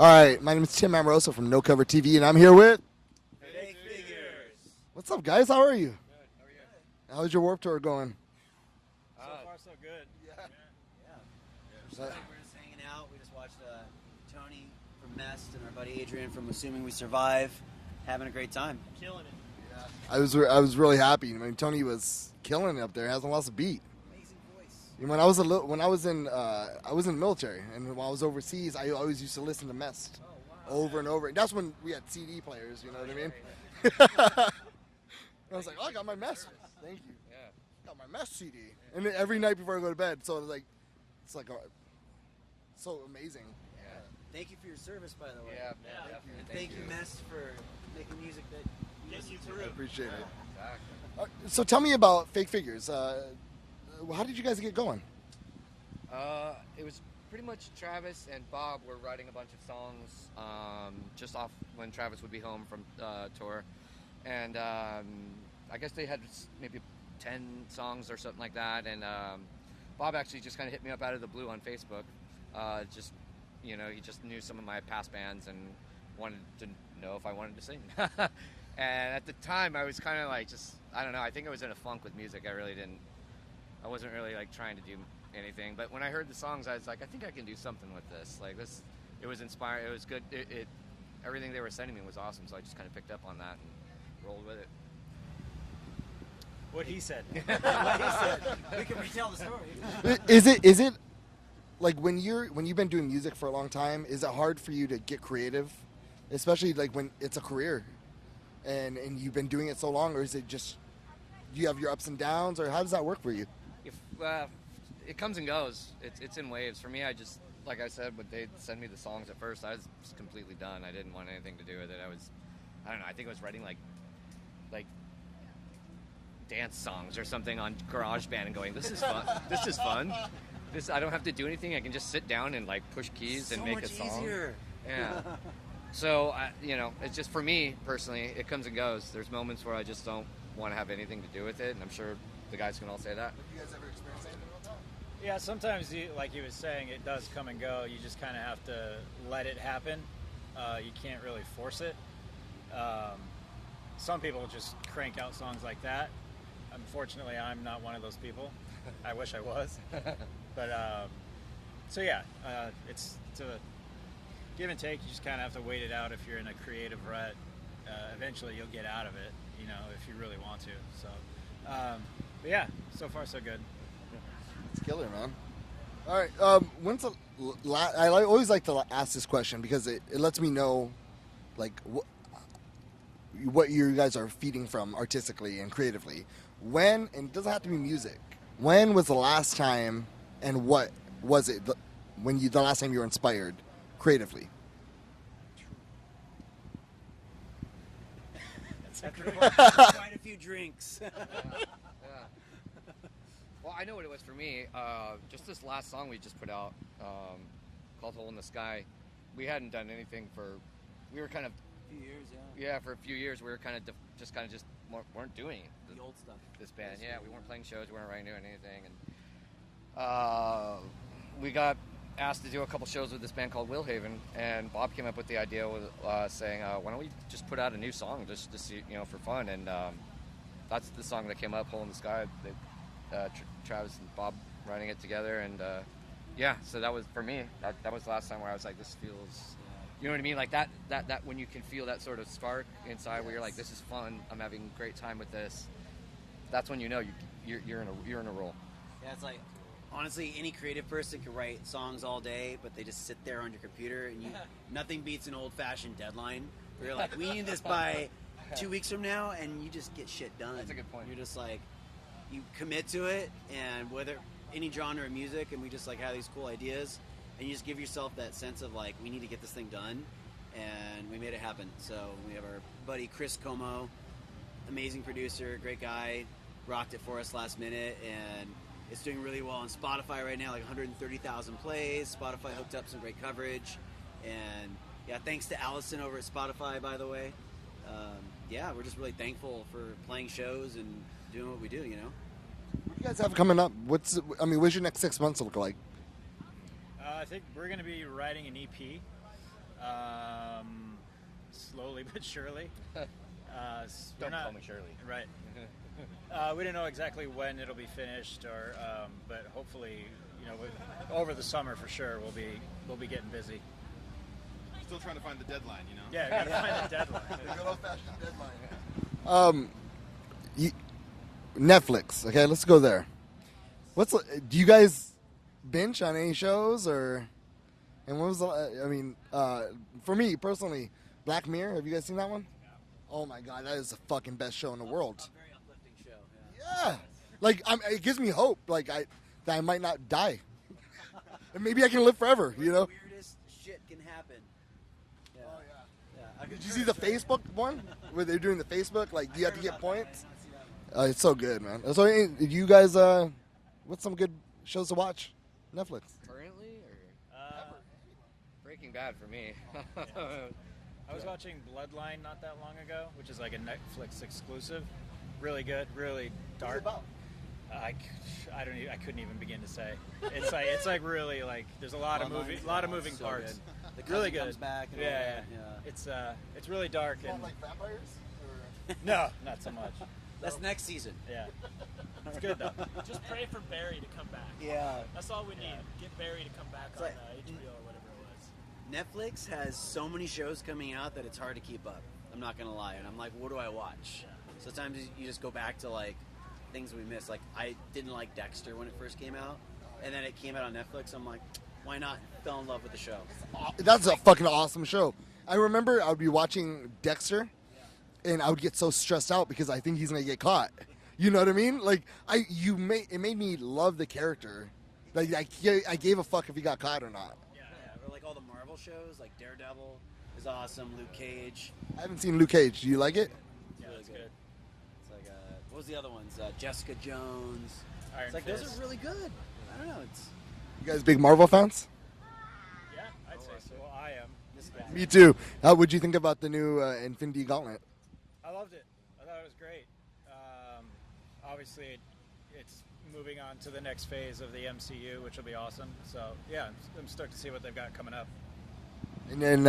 All right, my name is Tim Amoroso from No Cover TV, and I'm here with. Fake Figures. What's up, guys? How are you? Good. How are you? How's your Warped Tour going? So far, so good. Yeah. We're just hanging out. We just watched Tony from Mest and our buddy Adrian from Assuming We Survive, having a great time. Killing it. I was really happy. I mean, Tony was killing it up there. Hasn't lost a beat. Amazing voice. You know, when I was in the military, and while I was overseas, I always used to listen to Mest over and over. And that's when we had CD players. You know what I mean? I was like, oh, I got my Mest. Thank you. Yeah. Got my Mest CD. And then every night before I go to bed. So it's like so amazing. Yeah. Thank you for your service, by the way. Yeah. And thank you, Mest, for making music that Gets you I through. appreciate it. Exactly. So tell me about Fake Figures. How did you guys get going? It was pretty much Travis and Bob were writing a bunch of songs just off when Travis would be home from tour. And I guess they had maybe 10 songs or something like that. And Bob actually just kind of hit me up out of the blue on Facebook. He just knew some of my past bands and wanted to know if I wanted to sing. And at the time, I was kind of like I don't know, I think I was in a funk with music. I wasn't really like trying to do anything. But when I heard the songs, I was like, I think I can do something with this. Like this, it was inspiring. It was good. Everything they were sending me was awesome. So I just kind of picked up on that and rolled with it. What he said. We can retell the story. Is it like when you've been doing music for a long time? Is it hard for you to get creative, especially like when it's a career, and you've been doing it so long, or is it just you have your ups and downs, or how does that work for you? It comes and goes. It's in waves. For me, like I said, when they send me the songs at first, I was just completely done. I didn't want anything to do with it. I don't know. I think I was writing like dance songs or something on GarageBand and going, this is fun. This is fun. I don't have to do anything. I can just sit down and like push keys and make a song. So much easier. Yeah. So it's just for me personally, it comes and goes. There's moments where I just don't want to have anything to do with it, and I'm sure the guys can all say that. Have you guys ever experienced anything about that? Yeah, sometimes, like he was saying, it does come and go. You just kind of have to let it happen. You can't really force it. Some people just crank out songs like that. Unfortunately, I'm not one of those people. I wish I was. But, it's a give and take. You just kind of have to wait it out if you're in a creative rut. Eventually, you'll get out of it, if you really want to. So, but yeah, so far so good. It's killer, man. All right. I always like to ask this question because it lets me know, like, what you guys are feeding from artistically and creatively. And it doesn't have to be music. When was the last time, and what was it the last time you were inspired creatively? After quite a few drinks. Yeah. Well, I know what it was for me. Just this last song we just put out, called "Hole in the Sky." We hadn't done anything we were kind of A few years, for a few years. We were kind of just weren't doing The old stuff. this band. Yeah, we weren't playing shows. We weren't really doing anything, and we got asked to do a couple shows with this band called Willhaven, and Bob came up with the idea with saying, why don't we just put out a new song just to see, for fun, and that's the song that came up, Hole in the Sky. Travis and Bob writing it together, and so that was, for me, that was the last time where I was like, this feels, you know what I mean, like that when you can feel that sort of spark inside, where you're like, this is fun, I'm having a great time with this, that's when you're in a role. Yeah, it's like, honestly, any creative person can write songs all day, but they just sit there on your computer, and nothing beats an old-fashioned deadline where you're like, we need this by 2 weeks from now, and you just get shit done. That's a good point. You're just like, you commit to it, and whether any genre of music, and we just like have these cool ideas, and you just give yourself that sense of like, we need to get this thing done, and we made it happen. So we have our buddy Chris Como, amazing producer, great guy, rocked it for us last minute, and it's doing really well on Spotify right now, like 130,000 plays. Spotify hooked up some great coverage. And yeah, thanks to Allison over at Spotify, by the way. We're just really thankful for playing shows and doing what we do, What do you guys have coming up? What's your next 6 months look like? I think we're going to be writing an EP. Slowly but surely. Don't call me Shirley. Right. We don't know exactly when it'll be finished, or but hopefully, over the summer for sure, we'll be getting busy. Still trying to find the deadline, Yeah, we gotta find the deadline. The good old-fashioned deadline. Netflix. Okay, let's go there. Do you guys binge on any shows or? And what was for me personally, Black Mirror. Have you guys seen that one? Oh my god, that is the fucking best show in the world. A very uplifting show. Yeah, like it gives me hope. Like that I might not die, and maybe I can live forever. The weirdest shit can happen. Yeah. Oh yeah. Yeah. Did you see the Facebook one where they're doing the Facebook? Like you have to get points. It's so good, man. So, you guys, what's some good shows to watch? Netflix. Currently, or Breaking Bad for me. I was watching Bloodline not that long ago, which is like a Netflix exclusive. Really good, really dark. I couldn't even begin to say. It's like really like there's a lot of moving so parts. Good. The Really cousin good. comes back and Yeah. all that. It's really dark and like vampires? no, not so much. That's next season. Yeah, it's good though. Just pray for Barry to come back. Yeah. That's all we need. Get Barry to come back It's on like- HBO or whatever it was. Netflix has so many shows coming out that it's hard to keep up. I'm not gonna lie, and I'm like, what do I watch? Sometimes you just go back to like things we missed. Like I didn't like Dexter when it first came out, and then it came out on Netflix. I'm like, why not? Fell in love with the show. That's a fucking awesome show. I remember I would be watching Dexter, and I would get so stressed out because I think he's gonna get caught. You know what I mean? Like it made me love the character. Like I gave a fuck if he got caught or not. Yeah. Or like all the Marvel shows, like Daredevil is awesome. Luke Cage. I haven't seen Luke Cage. Do you like it? Yeah, really it's good. good. It's like what was the other ones? Jessica Jones. Iron It's like Fist. those are really good. I don't know. It's You guys big Marvel fans? Yeah, I'd say so. Well, I am. this guy. Me too. How would you think about the new Infinity Gauntlet? I loved it. I thought it was great. Obviously, it's moving on to the next phase of the MCU, which will be awesome. So, yeah, I'm stoked to see what they've got coming up. And then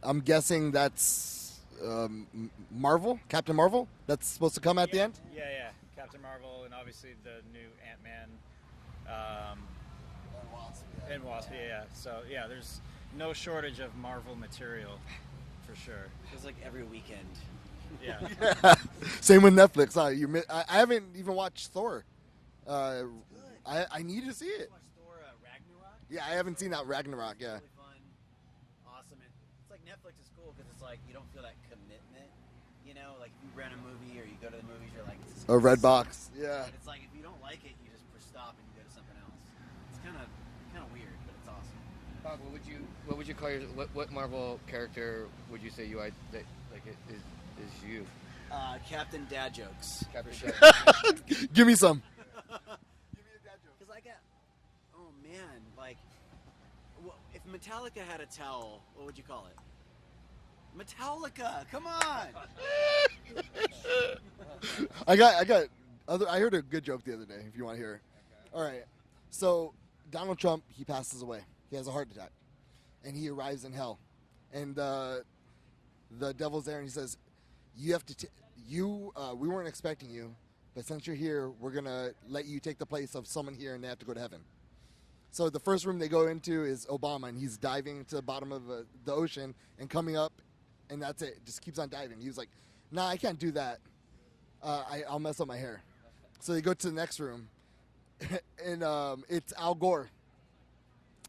I'm guessing that's Marvel, Captain Marvel. That's supposed to come at the end. Yeah. Captain Marvel and obviously the new Ant-Man and Wasp. Yeah. So, yeah, there's no shortage of Marvel material for sure. Feels like every weekend. Yeah. Same with Netflix. I haven't even watched Thor. I need to see it. Watch Thor Ragnarok. Yeah, I haven't seen that Ragnarok. Yeah. Really fun, awesome. It's like Netflix is cool because it's like you don't feel that commitment. Like if you rent a movie or you go to the movies, you're like, this is A red box. Yeah. But it's like if you don't like it, you just press stop and you go to something else. It's kind of weird, but it's awesome. Bob, what would you call what Marvel character would you say you like is you? Captain Dad Jokes. Captain for sure. Give me some. Because I got, oh man, like, if Metallica had a towel, what would you call it? Metallica, come on! I heard a good joke the other day. If you want to hear, all right. So Donald Trump, he passes away. He has a heart attack, and he arrives in hell, and the devil's there, and he says, "You have to. We weren't expecting you, but since you're here, we're gonna let you take the place of someone here, and they have to go to heaven." So the first room they go into is Obama, and he's diving to the bottom of the ocean and coming up, and that's it. Just keeps on diving. He was like, "Nah, I can't do that. I'll mess up my hair." So they go to the next room, and it's Al Gore.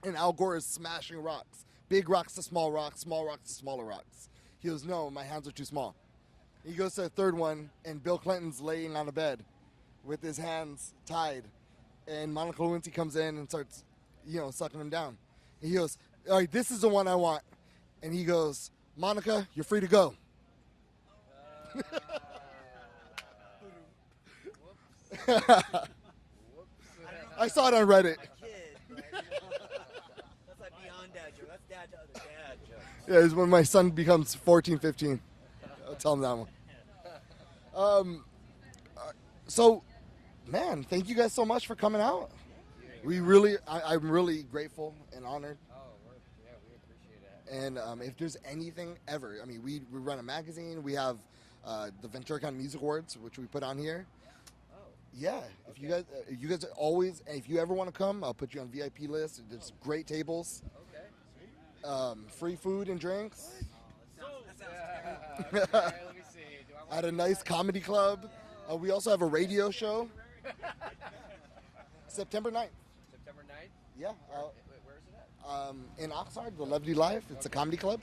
And Al Gore is smashing rocks. Big rocks to small rocks to smaller rocks. He goes, "No, my hands are too small." He goes to the third one, and Bill Clinton's laying on a bed with his hands tied. And Monica Lewinsky comes in and starts, sucking him down. And he goes, "All right, this is the one I want." And he goes, "Monica, you're free to go." I saw it on Reddit. Kid, but, that's like beyond dad joke. That's dad jokes. Yeah, it's when my son becomes 14, 15. I'll tell him that one. So, man, thank you guys so much for coming out. I'm really grateful and honored. Oh, we appreciate it. And if there's anything ever, I mean, we run a magazine. We have the Ventura County Music Awards, which we put on here. Yeah, if you guys are always, and if you ever want to come, I'll put you on VIP list. There's great tables, free food and drinks. Okay, let me see. Do I At a nice comedy club. We also have a radio show. September 9th. September 9th? Yeah. Where is it at? In Oxnard, the Lovely Life. It's a comedy club.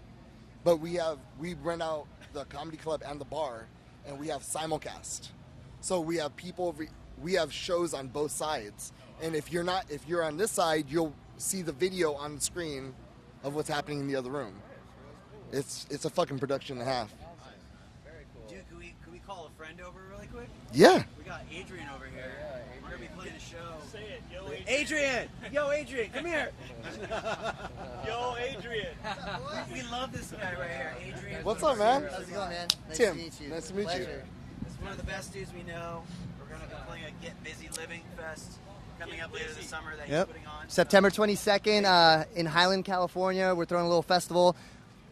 But we rent out the comedy club and the bar, and we have simulcast. So we have we have shows on both sides. And if you're on this side, you'll see the video on the screen of what's happening in the other room. It's a fucking production and a half. Very cool. Dude, can we call a friend over really quick? Yeah. We got Adrian over here. We're gonna be playing a show. Say it, yo, Adrian. Adrian! Yo, Adrian, come here. Yo, Adrian. We love this guy right here, Adrian. What's up, man? How's it going, man? Nice Tim. to meet you. Nice to meet you. Pleasure. It's one of the best dudes we know. We're gonna be playing a Get Busy Living Fest coming up later this summer that he's putting on. September 22nd in Highland, California. We're throwing a little festival.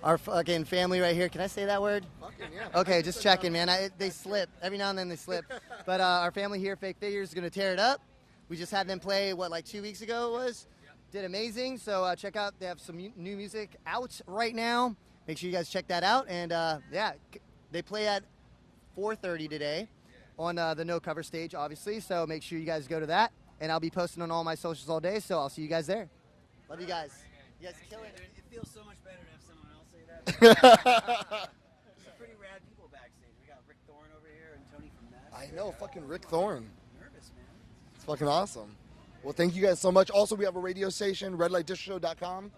Our fucking family right here. Can I say that word? Fucking yeah. Okay, just checking, man. They slip. Every now and then they slip. But our family here, Fake Figures, is going to tear it up. We just had them play, like 2 weeks ago it was? Did amazing. So check out, they have some new music out right now. Make sure you guys check that out. And they play at 4:30 today on the No Cover stage, obviously. So make sure you guys go to that. And I'll be posting on all my socials all day. So I'll see you guys there. Love you guys. You guys kill it. It feels so much better to have someone else say that. Some pretty rad people backstage. We got Rick Thorne over here and Tony from Nest. I know, fucking Rick Thorne. Nervous, man. It's fucking awesome. Well, thank you guys so much. Also, we have a radio station, redlightdistroshow.com.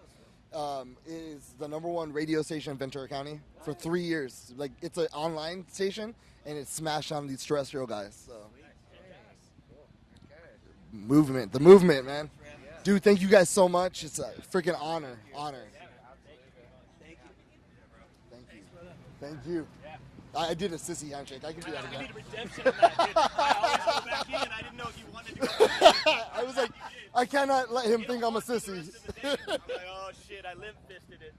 Is the #1 radio station in Ventura County for 3 years. Like, it's an online station, and it's smashed on these terrestrial guys. So, the movement, man. Dude, thank you guys so much. It's a freaking honor. Thank you. I did a sissy handshake. I can do that You again. need redemption in that, dude. I always go back in. I didn't know if you wanted to go back. I was like, I cannot let him think I'm a sissy. I'm like, oh shit, I limp fisted it.